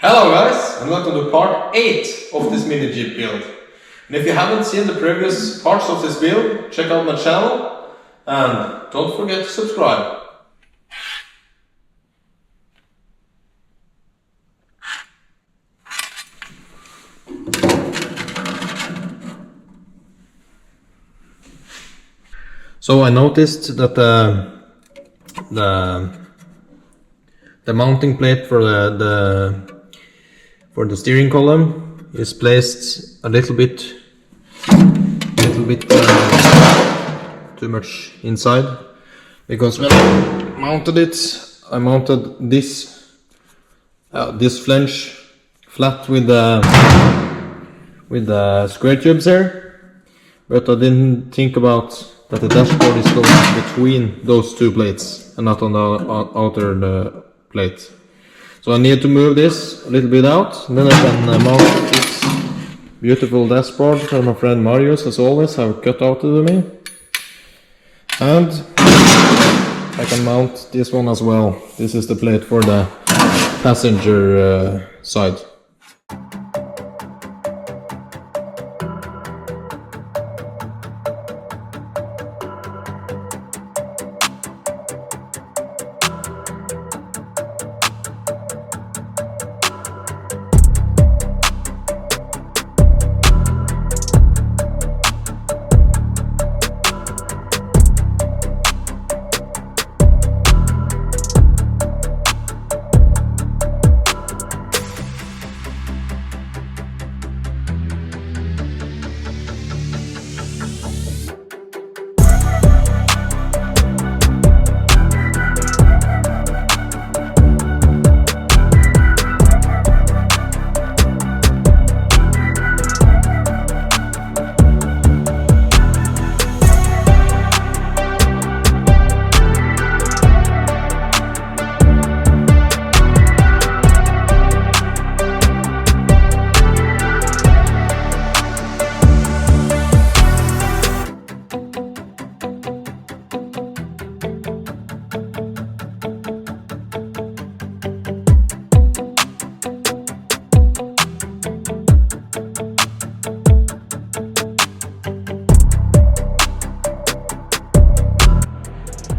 Hello guys, and welcome to part 8 of this mini Jeep build. And if you haven't seen the previous parts of this build, check out my channel and don't forget to subscribe. So I noticed that the mounting plate for the steering column is placed a little bit too much inside, because when I mounted it, I mounted this flange flat with the square tubes there, but I didn't think about that the dashboard is going between those two plates and not on the outer plate. So I need to move this a little bit out, and then I can mount this beautiful dashboard that my friend Marius, as always, have cut out to me. And I can mount this one as well. This is the plate for the passenger side.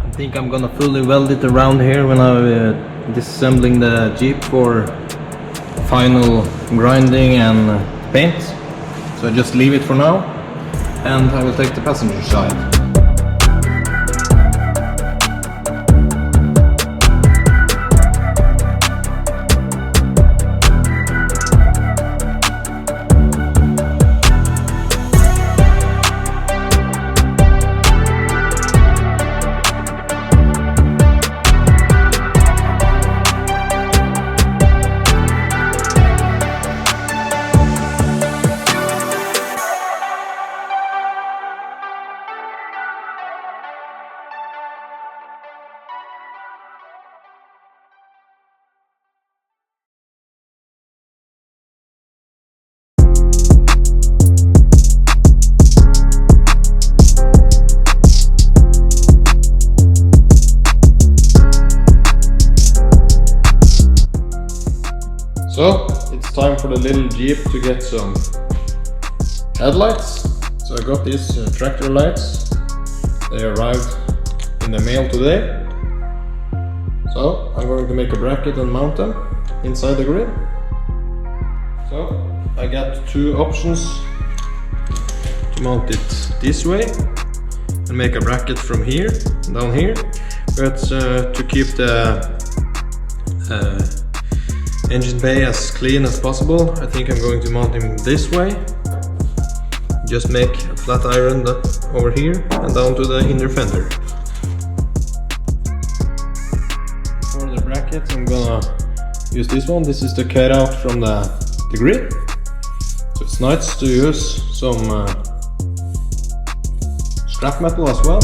I think I'm gonna fully weld it around here when I'm disassembling the Jeep for final grinding and paint. So I just leave it for now, and I will take the passenger side. So it's time for the little Jeep to get some headlights. So I got these tractor lights. They arrived in the mail today. So I'm going to make a bracket and mount them inside the grid. So I got two options to mount it this way and make a bracket from here down here, but to keep the engine bay as clean as possible, I think I'm going to mount him this way. Just make a flat iron over here and down to the inner fender. For the bracket, I'm gonna use this one. This is the cutout from the grid. So it's nice to use some scrap metal as well.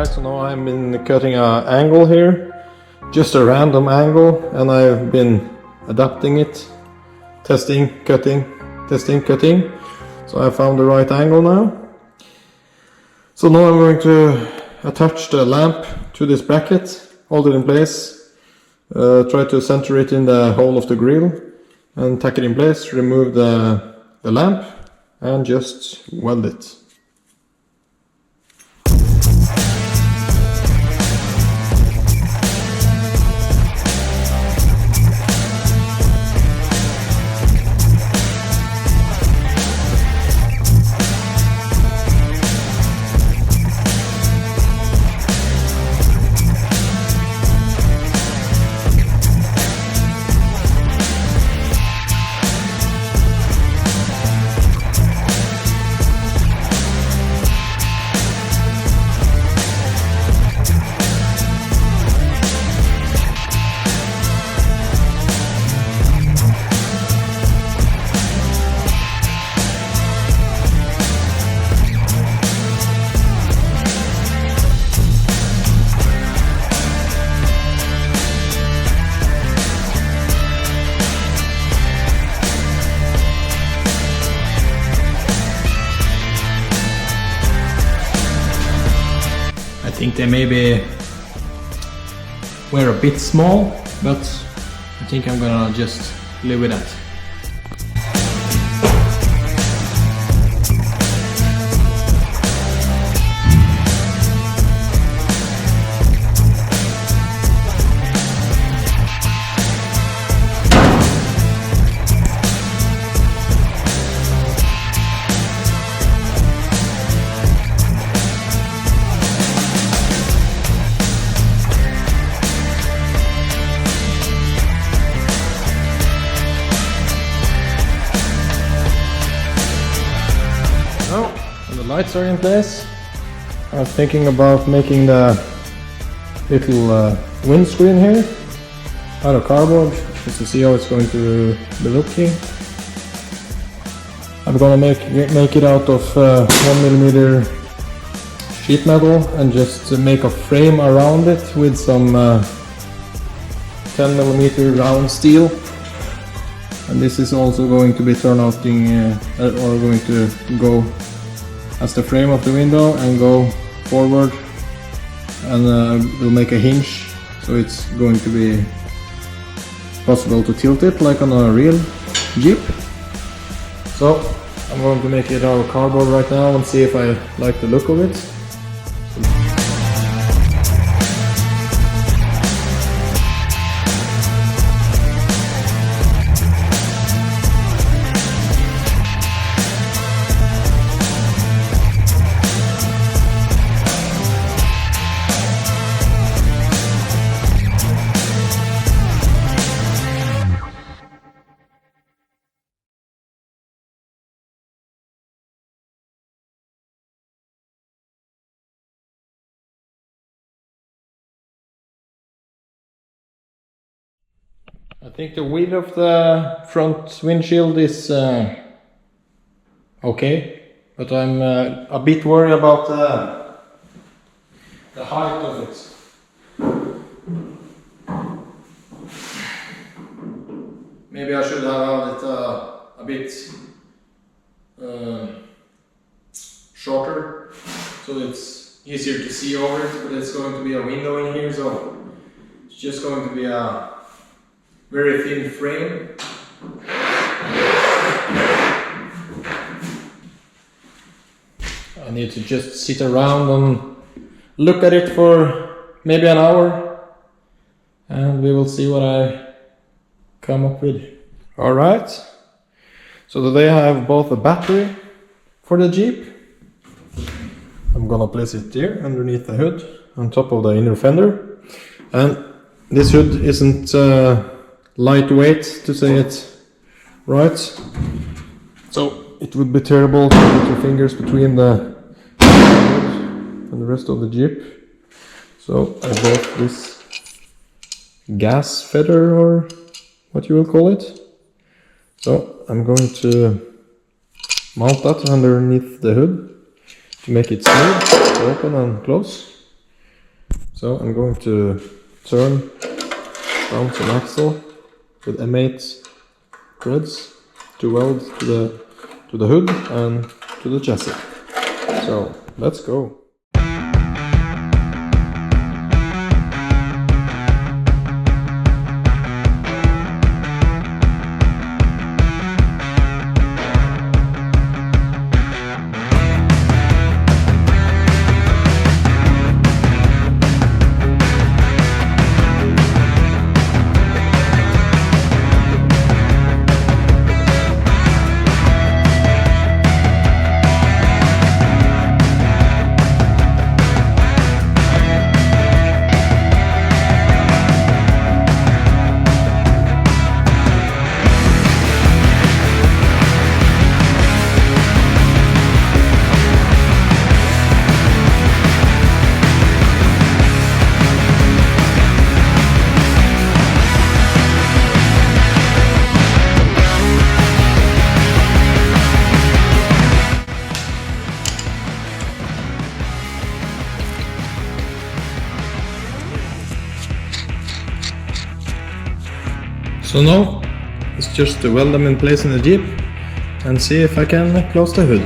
Alright, so now I'm in cutting an angle here, just a random angle, and I've been adapting it, testing, cutting, testing, cutting. So I found the right angle now. So now I'm going to attach the lamp to this bracket, hold it in place, try to center it in the hole of the grill, and tack it in place, remove the lamp, and just weld it. I think they maybe were a bit small, but I think I'm gonna just live with that. And the lights are in place. I was thinking about making the little windscreen here out of cardboard, just to see how it's going to be looking. I'm gonna make it out of 1mm sheet metal and just make a frame around it with some 10mm round steel. And this is also going to be turned out or going to go as the frame of the window and go forward, and we'll make a hinge, so it's going to be possible to tilt it like on a real Jeep. So I'm going to make it out of cardboard right now and see if I like the look of it. I think the width of the front windshield is okay, but I'm a bit worried about the height of it. Maybe I should have it a bit shorter, so it's easier to see over it, but it's going to be a window in here, so it's just going to be a very thin frame. I need to just sit around and look at it for maybe an hour, and we will see what I come up with. Alright, so today I have both a battery for the Jeep. I'm gonna place it here underneath the hood on top of the inner fender, and this hood isn't lightweight, to say it right, so it would be terrible to put your fingers between the hood and the rest of the Jeep. So I bought this gas feather, or what you will call it. So I'm going to mount that underneath the hood to make it smooth to open and close. So I'm going to turn down some axle with M8 threads to weld to the hood and to the chassis. So let's go. So now it's just to weld them in place in the Jeep and see if I can close the hood.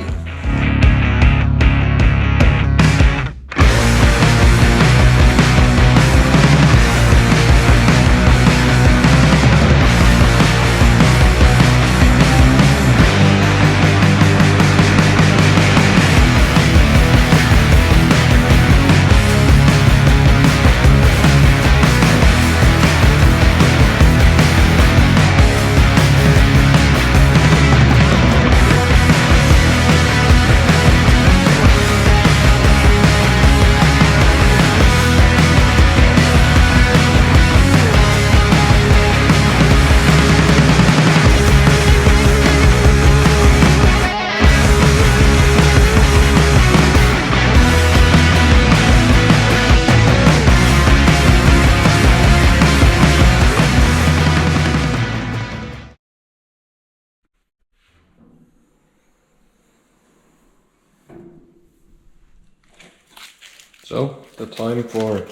So the time for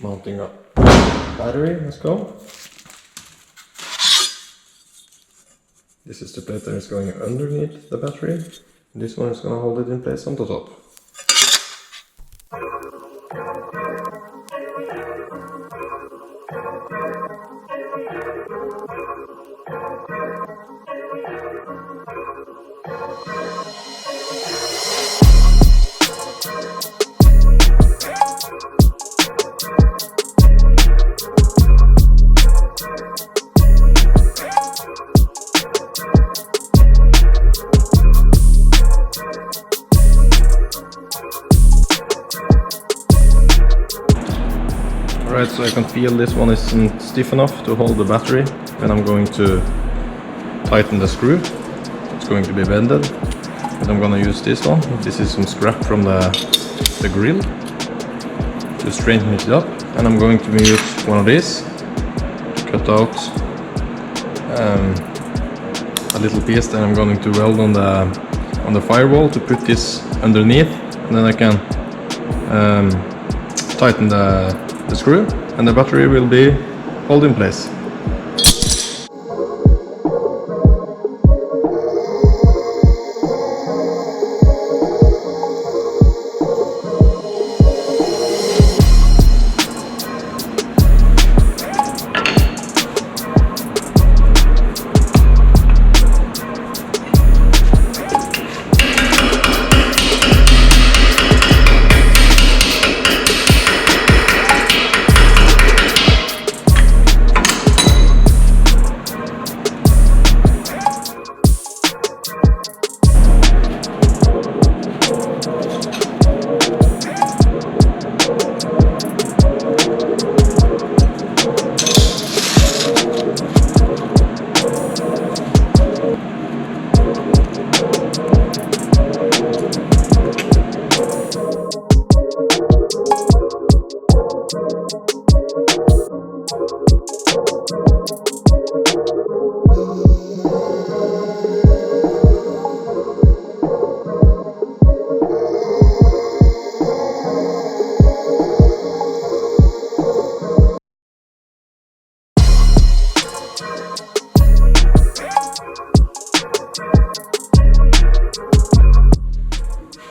mounting up battery, let's go. This is the plate that is going underneath the battery. This one is going to hold it in place on the top. Alright, so I can feel this one isn't stiff enough to hold the battery, and I'm going to tighten the screw. It's going to be bended, and I'm going to use this one. This is some scrap from the grill to straighten it up, and I'm going to use one of these to cut out a little piece that I'm going to weld on the firewall to put this underneath, and then I can tighten the screw, and the battery will be held in place.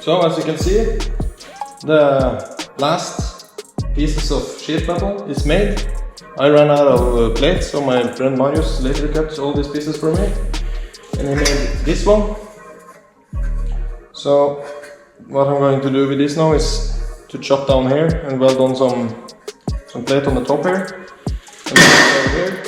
So as you can see, the last pieces of sheet metal is made. I ran out of plates, so my friend Marius later cut all these pieces for me, and he made this one. So what I'm going to do with this now is to chop down here and weld on some plate on the top here, and then over here.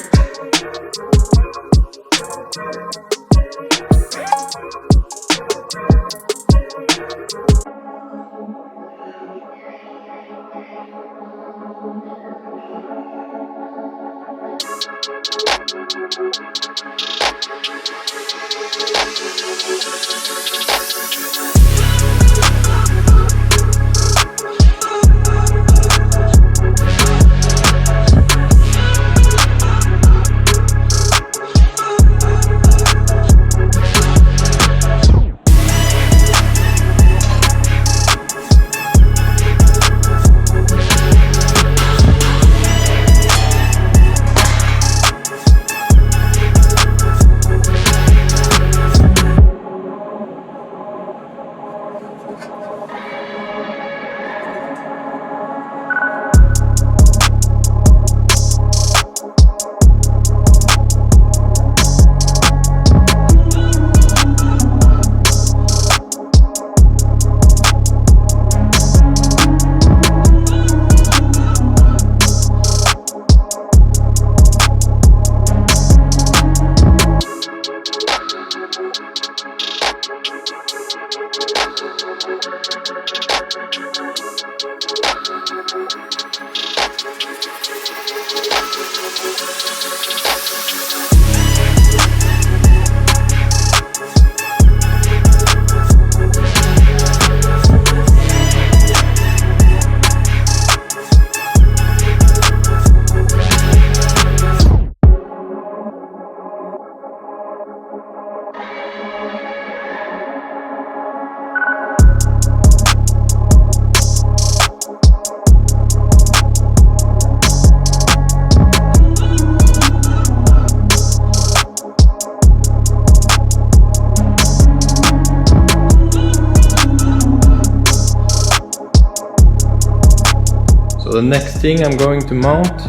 So the next thing I'm going to mount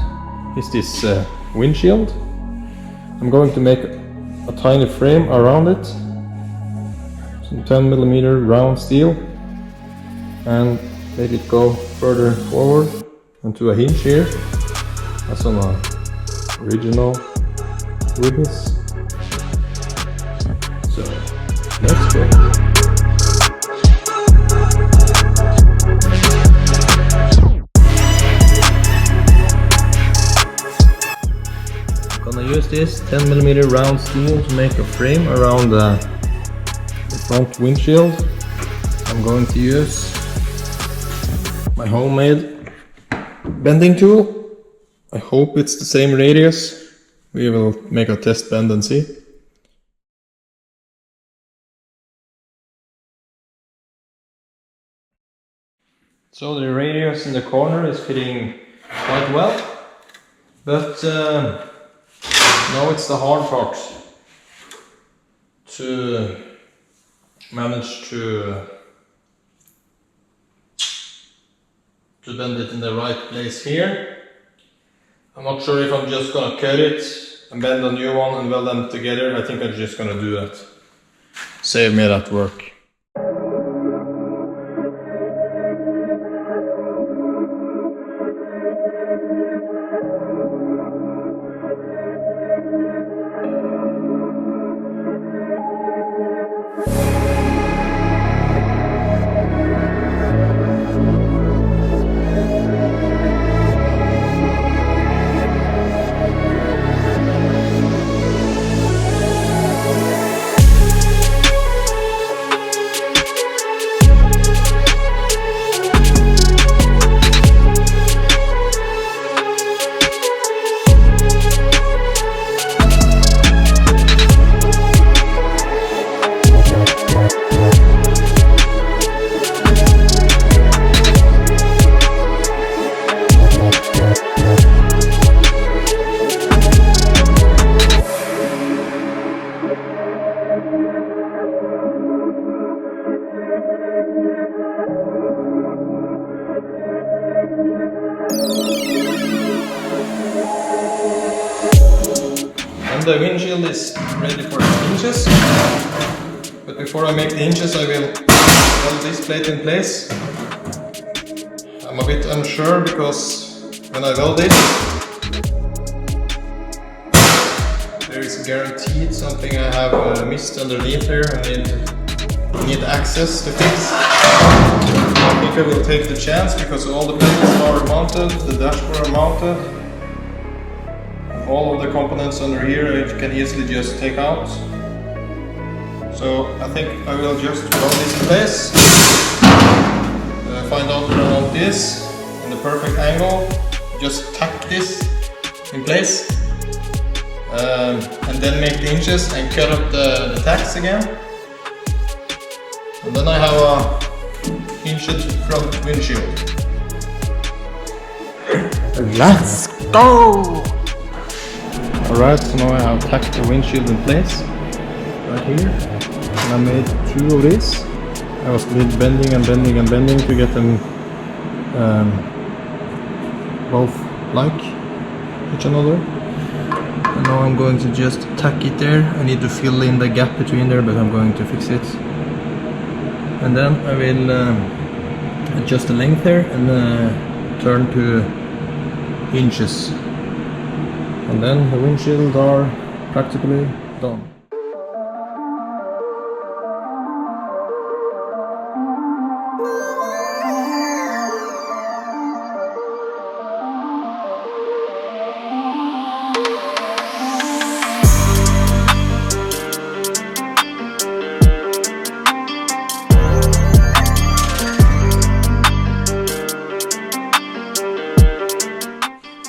is this windshield. I'm going to make a tiny frame around it, some 10mm round steel, and make it go further forward onto a hinge here, as on a original witness. So let's go. Gonna use this 10mm round steel to make a frame around the front windshield. I'm going to use my homemade bending tool. I hope it's the same radius. We will make a test bend and see. So the radius in the corner is fitting quite well, but now it's the hard part to manage to bend it in the right place here. I'm not sure if I'm just gonna cut it and bend a new one and weld them together. I think I'm just gonna do that. Save me that work. And the windshield is ready for the hinges. But before I make the hinges, I will weld this plate in place. I'm a bit unsure because when I weld it, there is guaranteed something I have missed underneath here and need access to fix. I think I will take the chance because all the plates are mounted, the dashboard are mounted. All of the components under here you can easily just take out. So I think I will just weld this in place. Find out where I want this in the perfect angle. Just tack this in place. And then make the hinges and cut up the tacks again. And then I have a hinged front windshield. Let's go! Alright, so now I have tacked the windshield in place, right here, and I made two of these. I was bending and bending and bending to get them both like each another. And now I'm going to just tack it there. I need to fill in the gap between there, but I'm going to fix it. And then I will adjust the length there and turn to hinges. And then the windshields are practically done.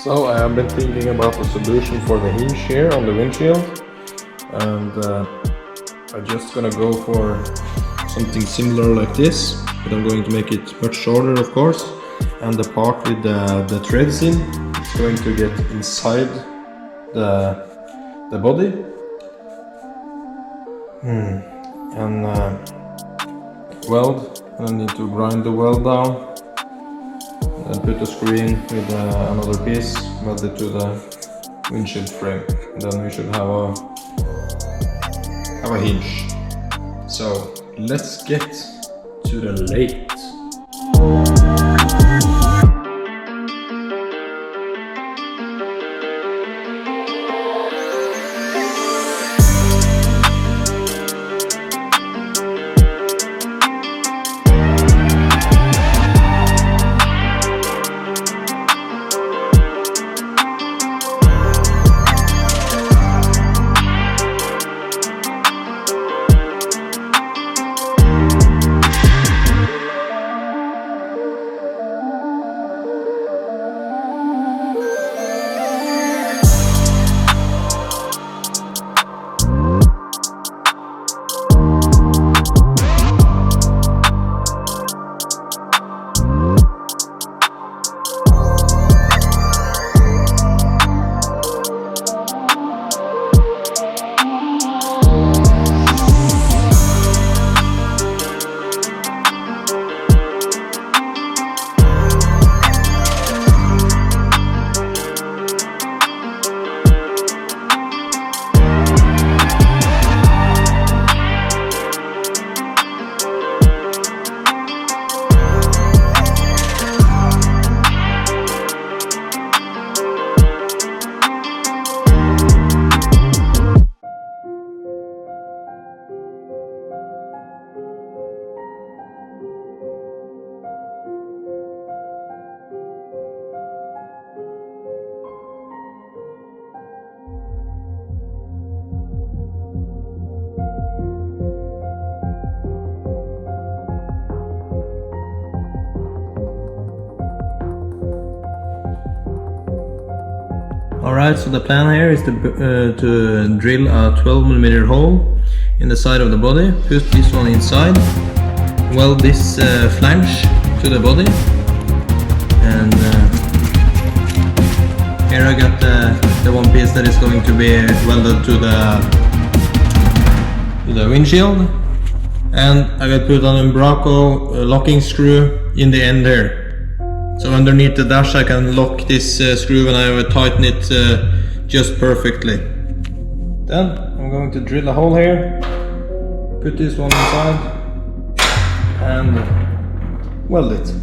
So I have been thinking about the solution for the hinge here on the windshield, and I'm just gonna go for something similar like this, but I'm going to make it much shorter, of course, and the part with the threads in is going to get inside the body. And weld, and I need to grind the weld down. And put the screen with another piece welded to the windshield frame. And then we should have a hinge. So let's get to the lathe. Alright, so the plan here is to drill a 12mm hole in the side of the body, put this one inside, weld this flange to the body, and here I got the one piece that is going to be welded to the windshield, and I will put an Umbraco locking screw in the end there. So underneath the dash I can lock this screw and I will tighten it just perfectly. Then I'm going to drill a hole here, put this one inside and weld it.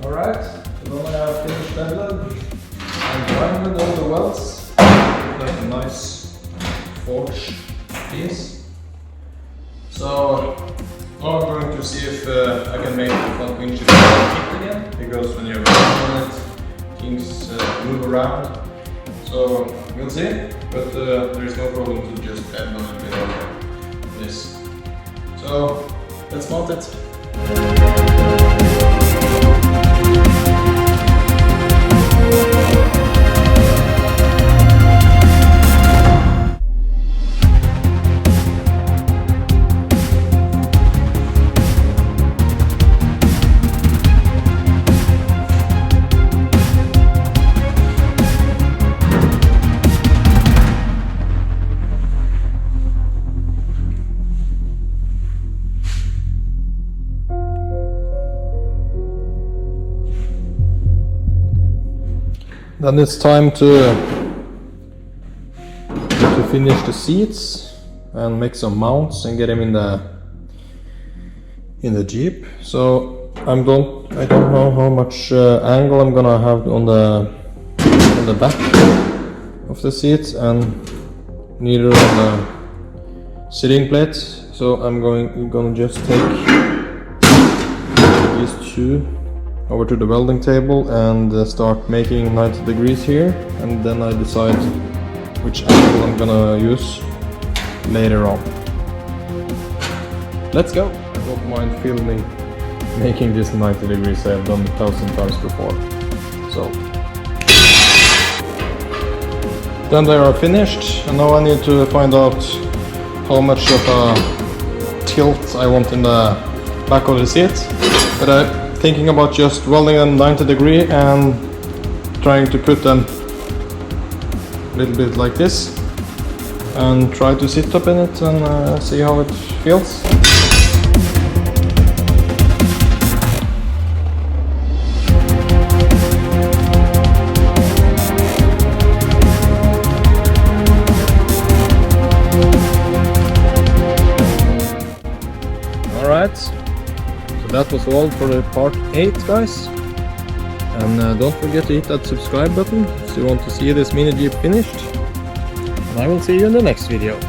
Alright, so now I have finished Headlight. I'm grinding all the welds, like a nice forge piece. So now I'm going to see if I can make the front windshield fit again, because when you're grinding on it, things move around. So we'll see, but there is no problem to just bend on it without this. So let's mount it. Then it's time to finish the seats and make some mounts and get them in the Jeep. So I don't know how much angle I'm gonna have on the back of the seats and neither on the sitting plates. So I'm gonna just take these two over to the welding table and start making 90 degrees here, and then I decide which angle I'm gonna use later on. Let's go! I don't mind filming making this 90 degrees, I have done 1,000 times before. So then they are finished, and now I need to find out how much of a tilt I want in the back of the seat. But I'm thinking about just welding them 90 degree and trying to put them a little bit like this and try to sit up in it and see how it feels. Alright, so that was all for the part 8, guys. And don't forget to hit that subscribe button if you want to see this mini Jeep finished. And I will see you in the next video.